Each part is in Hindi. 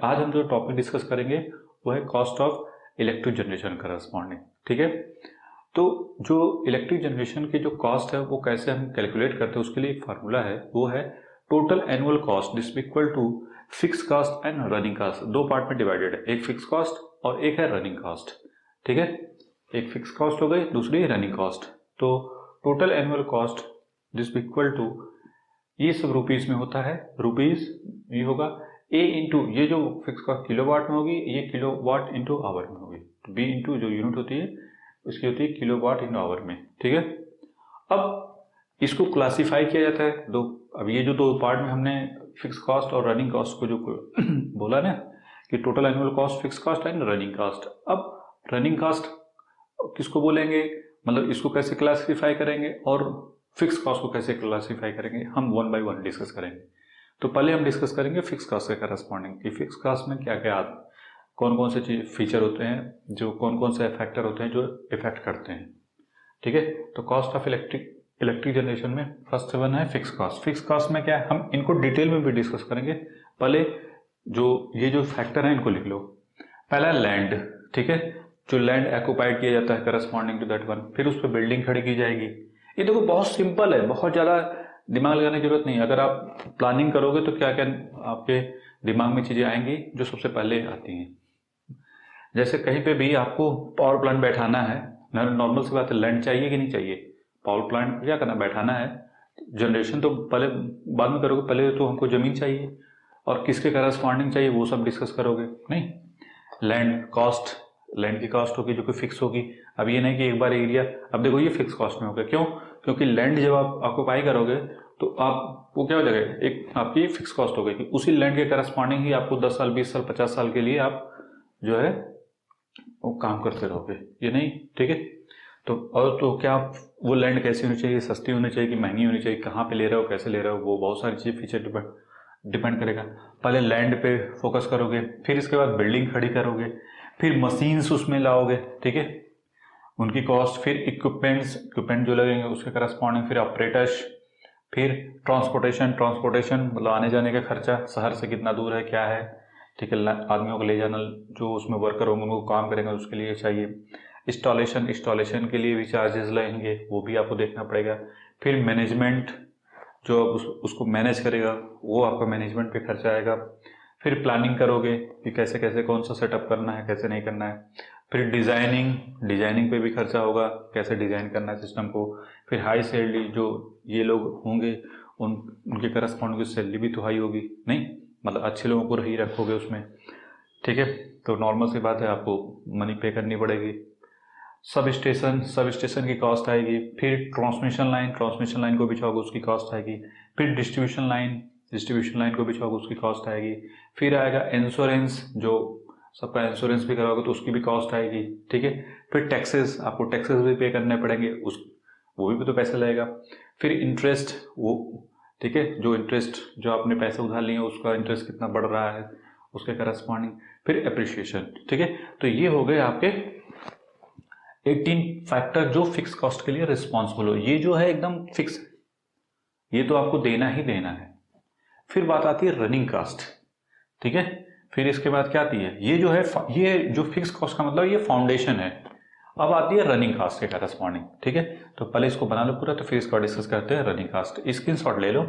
आज हम जो टॉपिक डिस्कस करेंगे वो है cost of electric generation corresponding. ठीक है, तो जो इलेक्ट्रिक जनरेशन की जो कॉस्ट है वो कैसे हम कैलकुलेट करते हैं उसके लिए एक फार्मूला है, वो है total annual cost this equal to fix cost and running cost. दो पार्ट में डिवाइडेड है, एक फिक्स कॉस्ट और एक है रनिंग कॉस्ट। ठीक है, एक फिक्स कॉस्ट हो गई, दूसरी रनिंग कॉस्ट। तो total annual cost this equal to, ये सब रुपीज में होता है, रुपीज ये होगा ए इंटू ये जो फिक्स कॉस्ट किलोवाट में होगी, ये किलोवाट इंटू आवर में होगी। तो बी इंटू जो यूनिट होती है उसकी होती है किलोवाट इंटू आवर में। ठीक है, अब इसको क्लासिफाई किया जाता है दो। अब ये जो दो पार्ट में हमने फिक्स कॉस्ट और रनिंग कॉस्ट को जो बोला ना कि total annual cost, fix cost and running cost. अब रनिंग कॉस्ट किसको बोलेंगे, मतलब इसको कैसे क्लासिफाई करेंगे और फिक्स कॉस्ट को कैसे क्लासिफाई करेंगे, हम वन बाय वन डिस्कस करेंगे। तो पहले हम डिस्कस करेंगे फिक्स कॉस्ट के करस्पॉन्डिंग कि फिक्स कॉस्ट में क्या क्या कौन कौन से फीचर होते हैं, जो कौन कौन से फैक्टर होते हैं जो इफेक्ट करते हैं। ठीक है, तो कॉस्ट ऑफ इलेक्ट्रिक जनरेशन में फर्स्ट वन है फिक्स कॉस्ट। फिक्स कॉस्ट में क्या है, हम इनको डिटेल में भी डिस्कस करेंगे। पहले जो ये जो फैक्टर है इनको लिख लो। पहला लैंड, ठीक है, जो लैंड ऑक्युपाइड किया जाता है करस्पॉन्डिंग टू दैट वन, फिर उस पर बिल्डिंग खड़ी की जाएगी। ये देखो बहुत सिंपल है, बहुत ज़्यादा दिमाग लगाने की जरूरत नहीं। अगर आप प्लानिंग करोगे तो क्या क्या आपके दिमाग में चीज़ें आएंगी जो सबसे पहले आती हैं। जैसे कहीं पे भी आपको पावर प्लांट बैठाना है, नॉर्मल सी बात है, लैंड चाहिए कि नहीं चाहिए। पावर प्लांट क्या करना, बैठाना है, जनरेशन तो पहले बाद में करोगे, पहले तो हमको ज़मीन चाहिए और किसके करस्पॉन्डिंग चाहिए वो सब डिस्कस करोगे। नहीं, लैंड कॉस्ट, लैंड की कॉस्ट होगी जो कि फिक्स होगी। अब ये नहीं कि एक बार एरिया, अब देखो ये फिक्स कॉस्ट में होगा, क्यों, क्योंकि लैंड जब आप ऑक्युपाई करोगे तो आपको क्या हो जाएगा, एक आपकी फिक्स कॉस्ट हो गई कि उसी लैंड के करस्पॉन्डिंग ही आपको 10 साल 20 साल 50 साल के लिए आप जो है वो काम करते रहोगे। ये नहीं, ठीक है। तो और तो क्या वो लैंड कैसी होनी चाहिए, सस्ती होनी चाहिए कि महंगी होनी चाहिए, कहाँ पे ले रहे हो, कैसे ले रहे हो, वो बहुत सारी चीज़ें फीचर डिपेंड करेगा। पहले लैंड पे फोकस करोगे, फिर इसके बाद बिल्डिंग खड़ी करोगे, फिर मशीन्स उसमें लाओगे, ठीक है, उनकी कॉस्ट, फिर इक्विपमेंट जो लगेंगे उसके करस्पॉन्डिंग, फिर ऑपरेटर्स, फिर ट्रांसपोर्टेशन मतलब आने जाने का खर्चा, शहर से कितना दूर है क्या है, ठीक है, आदमियों को ले जाना, जो उसमें वर्कर होंगे उनको काम करेंगे उसके लिए चाहिए। इंस्टॉलेशन के लिए भी चार्जेस लगेंगे, वो भी आपको देखना पड़ेगा। फिर मैनेजमेंट, जो उसको मैनेज करेगा वो आपका मैनेजमेंट पे खर्चा आएगा। फिर प्लानिंग करोगे कि कैसे कैसे कौन सा सेटअप करना है, कैसे नहीं करना है। फिर डिजाइनिंग पे भी खर्चा होगा, कैसे डिजाइन करना है सिस्टम को। फिर हाई सैलरी, जो ये लोग होंगे उनके करस्पॉन्डिंग सैलरी भी तो हाई होगी, नहीं मतलब अच्छे लोगों को ही रखोगे उसमें, ठीक है, तो नॉर्मल सी बात है आपको मनी पे करनी पड़ेगी। सब स्टेशन की कॉस्ट आएगी। फिर ट्रांसमिशन लाइन को बिछाओगे उसकी कॉस्ट आएगी। फिर डिस्ट्रीब्यूशन लाइन को बिछाओगे उसकी कॉस्ट आएगी। फिर आएगा इंश्योरेंस, जो सबका इंश्योरेंस भी कराओगे तो उसकी भी कॉस्ट आएगी, ठीक है। फिर टैक्सेस, आपको टैक्सेस भी पे करने पड़ेंगे, वो भी तो पैसे लगेगा। फिर इंटरेस्ट, वो ठीक है, जो इंटरेस्ट जो आपने पैसे उधार लिए उसका इंटरेस्ट कितना बढ़ रहा है उसके करस्पॉन्डिंग। फिर एप्रिसिएशन, ठीक है। तो ये हो गए आपके 18 फैक्टर जो फिक्स कॉस्ट के लिए रिस्पॉन्सिबल हो। ये जो है एकदम फिक्स, ये तो आपको देना ही देना है। फिर बात आती है रनिंग कॉस्ट, ठीक है। फिर इसके बाद क्या आती है, ये जो है, ये जो फिक्स कॉस्ट का मतलब ये फाउंडेशन है। अब आती है रनिंग कॉस्ट के करस्पॉन्डिंग, ठीक है। तो पहले इसको बना लो पूरा, तो फिर इसको डिस्कस करते हैं रनिंग कॉस्ट। स्क्रीनशॉट ले लो,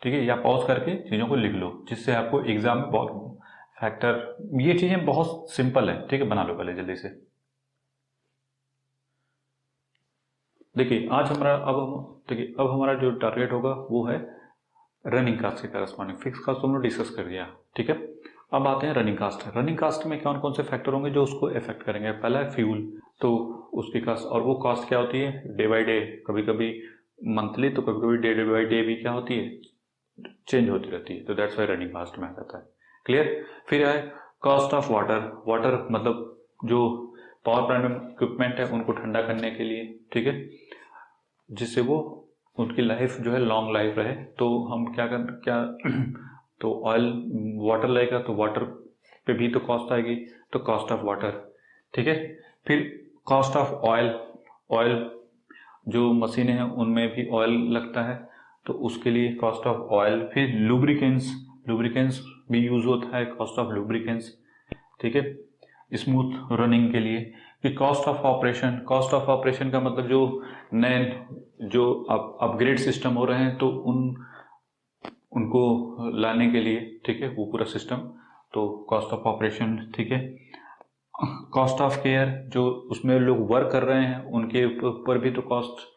ठीक है, या पॉज करके चीज़ों को लिख लो, जिससे आपको एग्जाम में बहुत फैक्टर, ये चीज़ें बहुत सिंपल है, ठीक है, बना लो पहले जल्दी से। देखिए आज हमारा अब हमारा जो टारगेट होगा वो है रनिंग कास्ट के करस्पॉन्डिंग। फिक्स कास्ट तो हमने डिस्कस कर दिया, ठीक है। अब आते हैं रनिंग कास्ट। रनिंग कास्ट में कौन कौन से फैक्टर होंगे जो उसको इफेक्ट करेंगे। पहला है फ्यूल, तो उसकी कास्ट, और वो कास्ट क्या होती है, डे बाई डे, कभी कभी मंथली, तो कभी कभी डे बाई डे भी क्या होती है, चेंज होती रहती है, तो दैट्स वाई रनिंग कास्ट में आ जाता है। क्लियर। फिर है कॉस्ट ऑफ वाटर मतलब जो पावर प्लांट में इक्विपमेंट है उनको ठंडा करने के लिए, ठीक है, जिससे वो उनकी लाइफ जो है लॉन्ग लाइफ रहे। तो हम क्या तो ऑयल वाटर लगेगा, तो वाटर पे भी तो कॉस्ट आएगी, तो कॉस्ट ऑफ वाटर, ठीक है। फिर कॉस्ट ऑफ ऑयल जो मशीनें हैं उनमें भी ऑयल लगता है, तो उसके लिए कॉस्ट ऑफ ऑयल। फिर लुब्रिकेंट्स भी यूज होता है, कॉस्ट ऑफ लुब्रिकेंट्स, ठीक है, स्मूथ रनिंग के लिए। कि कॉस्ट ऑफ ऑपरेशन का मतलब जो नए जो अपग्रेड सिस्टम हो रहे हैं तो उनको लाने के लिए, ठीक है, वो पूरा सिस्टम, तो कॉस्ट ऑफ ऑपरेशन, ठीक है। कॉस्ट ऑफ केयर, जो उसमें लोग वर्क कर रहे हैं उनके ऊपर भी तो कॉस्ट,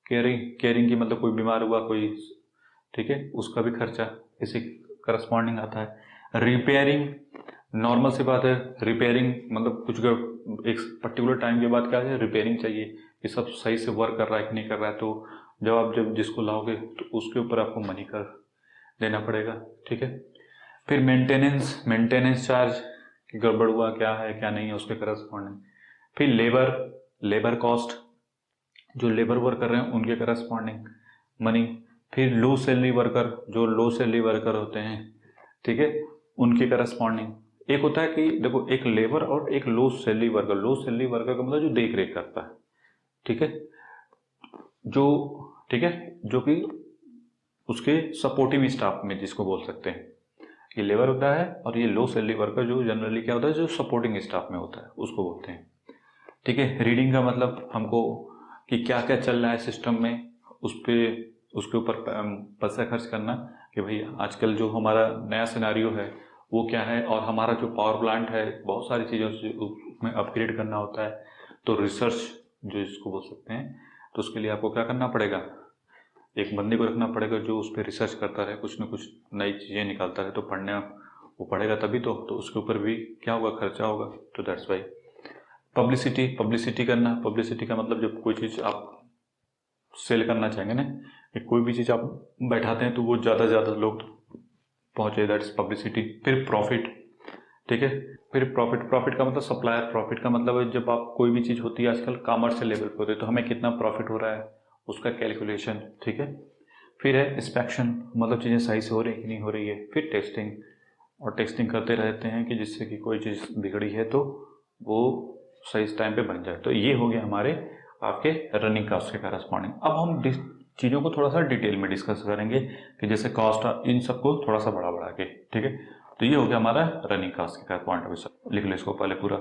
केयरिंग की मतलब कोई बीमार हुआ कोई, ठीक है, उसका भी खर्चा इसी करस्पॉन्डिंग आता है। रिपेयरिंग, नॉर्मल सी बात है, रिपेयरिंग मतलब कुछ एक पर्टिकुलर टाइम के बाद क्या है, रिपेयरिंग चाहिए कि सब सही से वर्क कर रहा है कि नहीं कर रहा है, तो जब जिसको लाओगे तो उसके ऊपर आपको मनी कर देना पड़ेगा, ठीक है। फिर मेंटेनेंस चार्ज, कि गड़बड़ हुआ क्या है क्या नहीं है उसके करस्पॉन्डिंग। फिर लेबर कॉस्ट, जो लेबर वर्क कर रहे हैं उनके करस्पॉन्डिंग मनी। फिर लो सैलरी वर्कर, जो लो सैलरी वर्कर होते हैं, ठीक है, उनके करस्पॉन्डिंग। एक होता है कि देखो, एक लेबर और एक लो सैलरी वर्कर का मतलब जो देख रेख करता है, ठीक है, जो कि उसके सपोर्टिव स्टाफ में जिसको बोल सकते हैं, ये लेबर होता है, और ये लो सैलरी वर्कर जो जनरली क्या होता है, जो सपोर्टिंग स्टाफ में होता है उसको बोलते हैं, ठीक है। रीडिंग का मतलब हमको कि क्या क्या चल रहा है सिस्टम में, उसके ऊपर पैसा खर्च करना, कि भाई आजकल जो हमारा नया सिनारियो है वो क्या है, और हमारा जो पावर प्लांट है बहुत सारी चीज़ों से उसमें अपग्रेड करना होता है, तो रिसर्च जो इसको बोल सकते हैं, तो उसके लिए आपको क्या करना पड़ेगा, एक बंदे को रखना पड़ेगा जो उस पर रिसर्च करता रहे, कुछ न कुछ नई चीज़ें निकालता रहे, तो वो पढ़ेगा तभी तो उसके ऊपर भी क्या होगा, खर्चा होगा, तो दैट्स वाई। पब्लिसिटी करना, पब्लिसिटी का मतलब जब कोई चीज़ आप सेल करना चाहेंगे ना, कि कोई भी चीज़ आप बैठाते हैं तो वो ज़्यादा से ज़्यादा लोग पहुँचे, दैट्स पब्लिसिटी। फिर प्रॉफिट, ठीक है, फिर प्रॉफिट का मतलब सप्लायर प्रॉफिट का मतलब है जब आप कोई भी चीज़ होती है आजकल कॉमर्शियल लेवल पर होती है तो हमें कितना प्रॉफिट हो रहा है उसका कैलकुलेशन, ठीक है। फिर है इंस्पेक्शन, मतलब चीज़ें सही से हो रही है कि नहीं हो रही है। फिर टेस्टिंग, और टेस्टिंग करते रहते हैं कि जिससे कि कोई चीज़ बिगड़ी है तो वो सही टाइम पे बन जाए। तो ये हो गया हमारे आपके रनिंग कॉस्ट के करस्पॉन्डिंग। अब हम चीज़ों को थोड़ा सा डिटेल में डिस्कस करेंगे कि जैसे कॉस्ट, इन सबको थोड़ा सा बढ़ा के, ठीक है। तो ये हो गया हमारा रनिंग कॉस्ट के पॉइंट ऑफ व्यू। लिख लो इसको पहले पूरा।